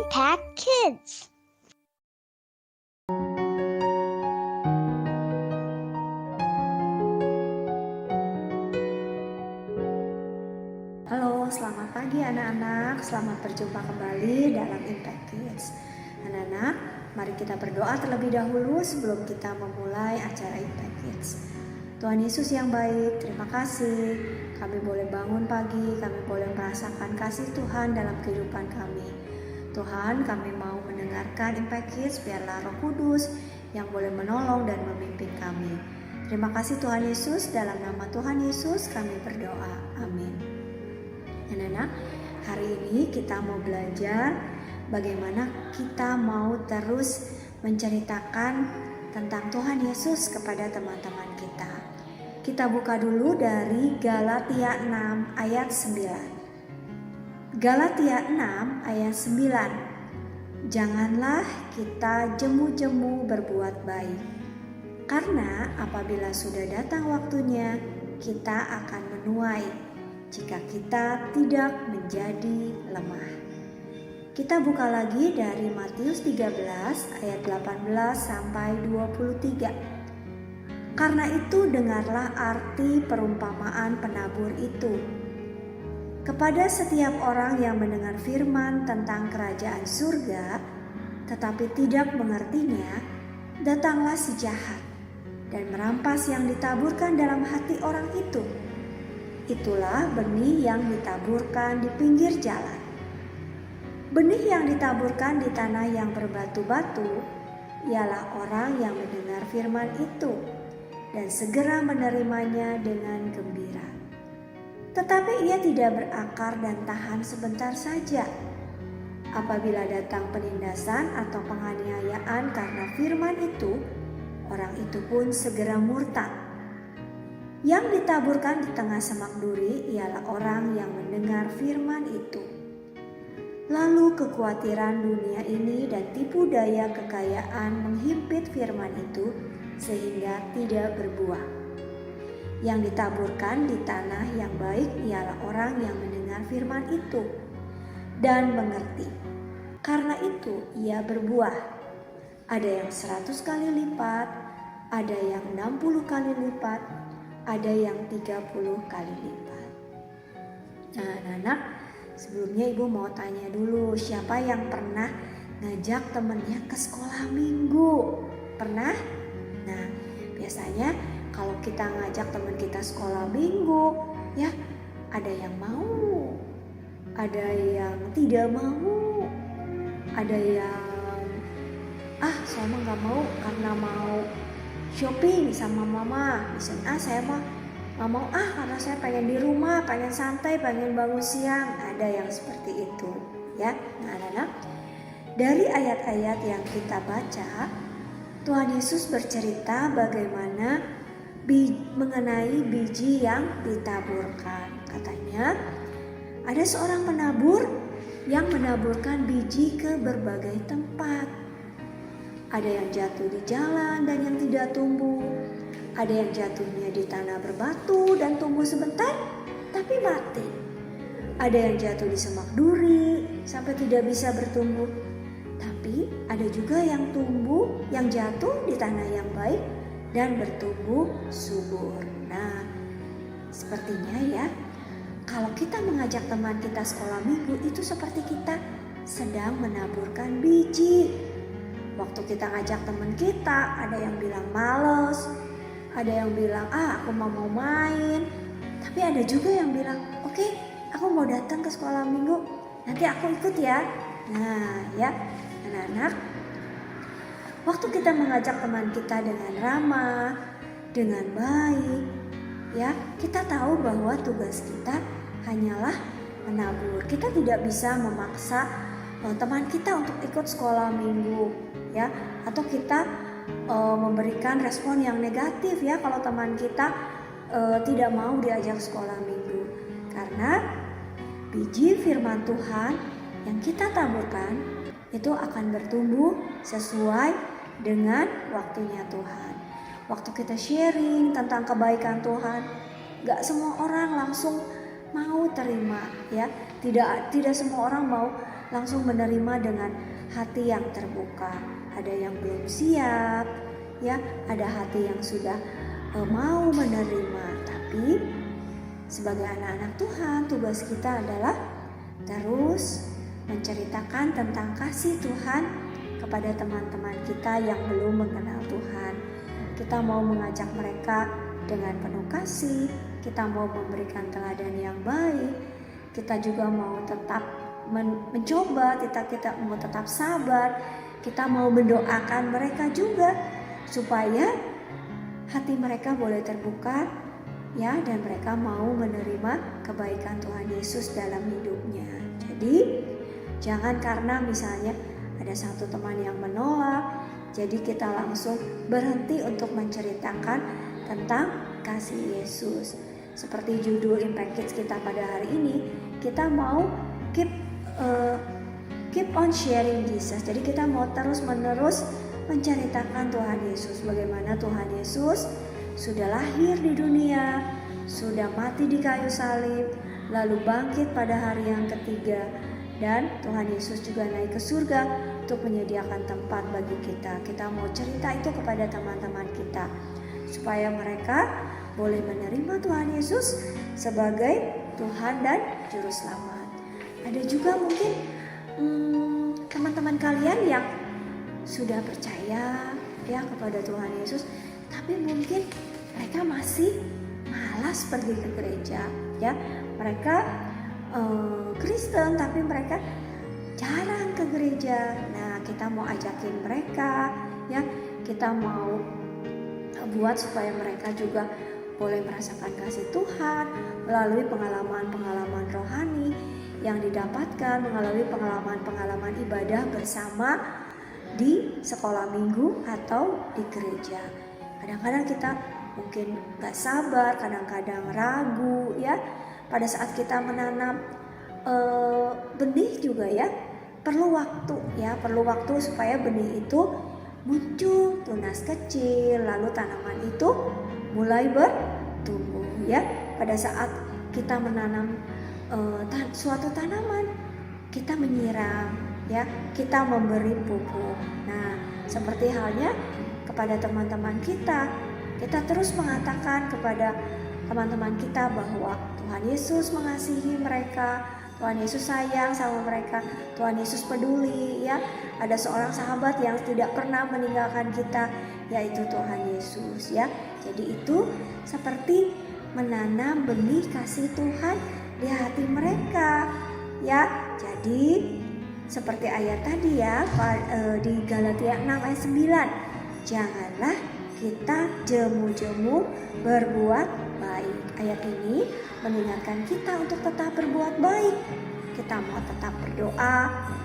Impact Kids. Halo, selamat pagi anak-anak. Selamat berjumpa kembali dalam Impact Kids. Anak-anak, mari kita berdoa terlebih dahulu sebelum kita memulai acara Impact Kids. Tuhan Yesus yang baik, terima kasih. Kami boleh bangun pagi, kami boleh merasakan kasih Tuhan dalam kehidupan kami. Tuhan, kami mau mendengarkan Impact Kids, biarlah Roh Kudus yang boleh menolong dan memimpin kami. Terima kasih Tuhan Yesus, dalam nama Tuhan Yesus kami berdoa. Amin. Anak-anak, hari ini kita mau belajar bagaimana kita mau terus menceritakan tentang Tuhan Yesus kepada teman-teman kita. Kita buka dulu dari Galatia 6 ayat 9. Galatia 6 ayat 9. Janganlah kita jemu-jemu berbuat baik, karena apabila sudah datang waktunya, kita akan menuai jika kita tidak menjadi lemah. Kita buka lagi dari Matius 13 ayat 18 sampai 23. Karena itu dengarlah arti perumpamaan penabur itu. Kepada setiap orang yang mendengar firman tentang kerajaan surga, tetapi tidak mengertinya, datanglah si jahat dan merampas yang ditaburkan dalam hati orang itu. Itulah benih yang ditaburkan di pinggir jalan. Benih yang ditaburkan di tanah yang berbatu-batu ialah orang yang mendengar firman itu dan segera menerimanya dengan gembira. Tetapi ia tidak berakar dan tahan sebentar saja. Apabila datang penindasan atau penganiayaan karena firman itu, orang itu pun segera murtad. Yang ditaburkan di tengah semak duri ialah orang yang mendengar firman itu. Lalu kekhawatiran dunia ini dan tipu daya kekayaan menghimpit firman itu sehingga tidak berbuah. Yang ditaburkan di tanah yang baik ialah orang yang mendengar firman itu dan mengerti. Karena itu ia berbuah. Ada yang 100 kali lipat, ada yang 60 kali lipat, ada yang 30 kali lipat. Nah, anak-anak, sebelumnya ibu mau tanya dulu, siapa yang pernah ngajak temennya ke sekolah minggu? Pernah? Nah, biasanya kalau kita ngajak teman kita sekolah minggu, ya ada yang mau, ada yang tidak mau, ada yang saya mah nggak mau karena mau shopping sama mama. Misalnya saya mah nggak mau karena saya pengen di rumah, pengen santai, pengen bangun siang. Ada yang seperti itu, ya. Nah, anak-anak, dari ayat-ayat yang kita baca, Tuhan Yesus bercerita bagaimana mengenai biji yang ditaburkan. Katanya ada seorang penabur yang menaburkan biji ke berbagai tempat. Ada yang jatuh di jalan dan yang tidak tumbuh. Ada yang jatuhnya di tanah berbatu dan tumbuh sebentar tapi mati. Ada yang jatuh di semak duri sampai tidak bisa bertumbuh. Tapi ada juga yang jatuh di tanah yang baik dan bertumbuh subur. Nah, sepertinya ya, kalau kita mengajak teman kita sekolah minggu itu seperti kita sedang menaburkan biji. Waktu kita ngajak teman kita, ada yang bilang males, ada yang bilang aku mau main, tapi ada juga yang bilang oke, aku mau datang ke sekolah minggu, nanti aku ikut ya. Nah ya, anak-anak, waktu kita mengajak teman kita dengan ramah, dengan baik, ya kita tahu bahwa tugas kita hanyalah menabur. Kita tidak bisa memaksa teman kita untuk ikut sekolah minggu, ya, atau kita memberikan respon yang negatif ya kalau teman kita tidak mau diajak sekolah minggu. Karena biji firman Tuhan yang kita taburkan itu akan bertumbuh sesuai dengan waktunya Tuhan. Waktu kita sharing tentang kebaikan Tuhan, gak semua orang langsung mau terima, ya. Tidak semua orang mau langsung menerima dengan hati yang terbuka. Ada yang belum siap, ya, ada hati yang sudah mau menerima. Tapi sebagai anak-anak Tuhan, tugas kita adalah terus menceritakan tentang kasih Tuhan kepada teman-teman kita yang belum mengenal Tuhan. Kita mau mengajak mereka dengan penuh kasih, kita mau memberikan teladan yang baik, kita juga mau tetap mencoba, kita mau tetap sabar, kita mau mendoakan mereka juga supaya hati mereka boleh terbuka, ya, dan mereka mau menerima kebaikan Tuhan Yesus dalam hidupnya. Jadi jangan karena misalnya ada satu teman yang menolak, jadi kita langsung berhenti untuk menceritakan tentang kasih Yesus. Seperti judul Impact Kids kita pada hari ini, kita mau keep on sharing Jesus. Jadi kita mau terus-menerus menceritakan Tuhan Yesus, bagaimana Tuhan Yesus sudah lahir di dunia, sudah mati di kayu salib, lalu bangkit pada hari yang ketiga, dan Tuhan Yesus juga naik ke surga untuk menyediakan tempat bagi kita. Kita mau cerita itu kepada teman-teman kita supaya mereka boleh menerima Tuhan Yesus sebagai Tuhan dan Juru Selamat. Ada juga mungkin teman-teman kalian yang sudah percaya, ya, kepada Tuhan Yesus, tapi mungkin mereka masih malas pergi ke gereja, ya. Mereka Kristen tapi mereka jarang ke gereja. Nah, kita mau ajakin mereka, ya, kita mau buat supaya mereka juga boleh merasakan kasih Tuhan melalui pengalaman-pengalaman rohani yang didapatkan, melalui pengalaman-pengalaman ibadah bersama di sekolah minggu atau di gereja. Kadang-kadang kita mungkin gak sabar, kadang-kadang ragu, ya. Pada saat kita menanam benih juga, ya, perlu waktu, ya, perlu waktu supaya benih itu muncul, tunas kecil, lalu tanaman itu mulai bertumbuh, ya. Pada saat kita menanam suatu tanaman, kita menyiram, ya, kita memberi pupuk. Nah, seperti halnya kepada teman-teman kita terus mengatakan kepada teman-teman kita bahwa Tuhan Yesus mengasihi mereka, Tuhan Yesus sayang sama mereka, Tuhan Yesus peduli, ya. Ada seorang sahabat yang tidak pernah meninggalkan kita, yaitu Tuhan Yesus, ya. Jadi itu seperti menanam benih kasih Tuhan di hati mereka, ya. Jadi seperti ayat tadi, ya, di Galatia 6 ayat 9, janganlah kita jemu-jemu berbuat baik. Ayat ini mengingatkan kita untuk tetap berbuat baik. Kita mau tetap berdoa,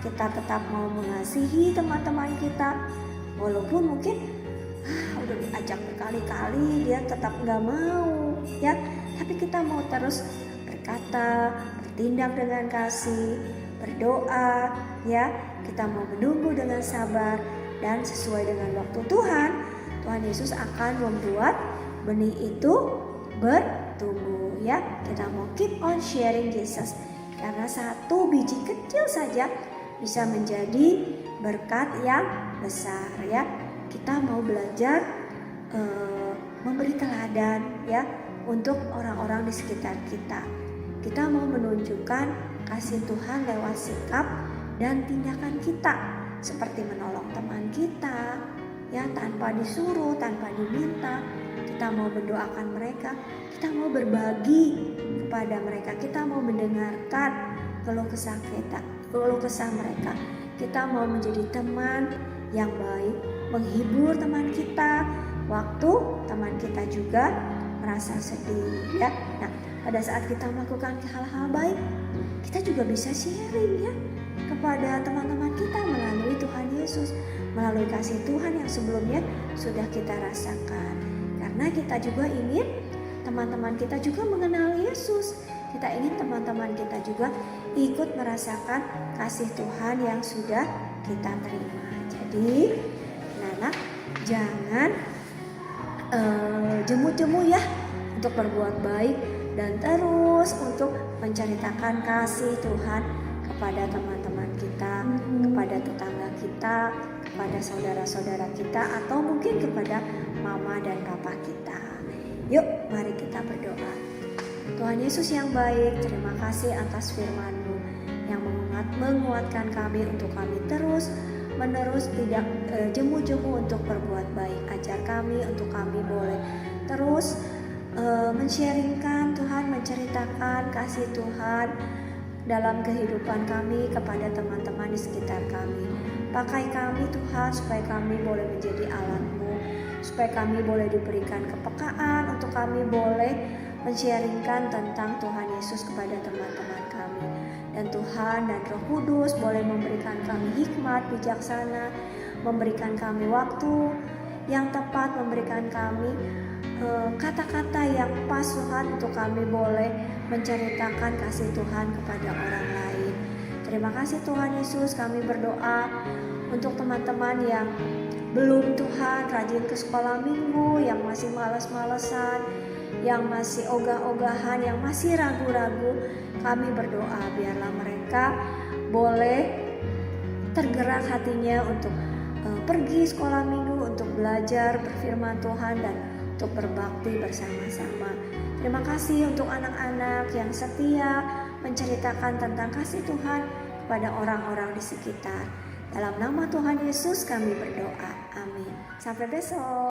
kita tetap mau mengasihi teman-teman kita, walaupun mungkin udah diajak berkali-kali dia tetap gak mau, ya. Tapi kita mau terus berkata, bertindak dengan kasih, berdoa, ya. Kita mau menunggu dengan sabar, dan sesuai dengan waktu Tuhan Yesus akan membuat benih itu bertumbuh, ya. Kita mau keep on sharing Jesus, karena satu biji kecil saja bisa menjadi berkat yang besar, ya. Kita mau belajar memberi teladan, ya, untuk orang-orang di sekitar kita. Kita mau menunjukkan kasih Tuhan lewat sikap dan tindakan kita, seperti menolong teman kita, ya, tanpa disuruh, tanpa diminta. Kita mau mendoakan mereka, kita mau berbagi kepada mereka, kita mau mendengarkan keluh kesah mereka. Kita mau menjadi teman yang baik, menghibur teman kita waktu teman kita juga merasa sedih, ya. Nah, pada saat kita melakukan hal-hal baik, kita juga bisa sharing, ya, kepada teman-teman kita melalui Tuhan Yesus, melalui kasih Tuhan yang sebelumnya sudah kita rasakan. Karena kita juga ingin teman-teman kita juga mengenal Yesus. Kita ingin teman-teman kita juga ikut merasakan kasih Tuhan yang sudah kita terima. Jadi, anak-anak, jangan jemu-jemu, ya, untuk berbuat baik dan terus untuk menceritakan kasih Tuhan kepada teman-teman kita, kepada tetangga kita, kepada saudara-saudara kita, atau mungkin kepada mama dan papa kita. Yuk, mari kita berdoa. Tuhan Yesus yang baik, terima kasih atas firman-Mu yang menguatkan kami untuk kami terus menerus tidak jemu-jemu untuk berbuat baik. Ajar kami untuk kami boleh terus men-sharingkan Tuhan, menceritakan kasih Tuhan dalam kehidupan kami kepada teman-teman di sekitar kami. Pakai kami Tuhan supaya kami boleh menjadi alat-Mu, supaya kami boleh diberikan kepekaan untuk kami boleh men-sharingkan tentang Tuhan Yesus kepada teman-teman kami. Dan Tuhan dan Roh Kudus boleh memberikan kami hikmat, bijaksana, memberikan kami waktu yang tepat, memberikan kami kata-kata yang pas Tuhan untuk kami boleh menceritakan kasih Tuhan kepada orang lain. Terima kasih Tuhan Yesus, kami berdoa untuk teman-teman yang belum Tuhan rajin ke sekolah minggu, yang masih malas-malesan, yang masih ogah-ogahan, yang masih ragu-ragu. Kami berdoa biarlah mereka boleh tergerak hatinya untuk pergi sekolah minggu, untuk belajar berfirman Tuhan dan untuk berbakti bersama-sama. Terima kasih untuk anak-anak yang setia menceritakan tentang kasih Tuhan kepada orang-orang di sekitar. Dalam nama Tuhan Yesus kami berdoa. Amin. Sampai besok.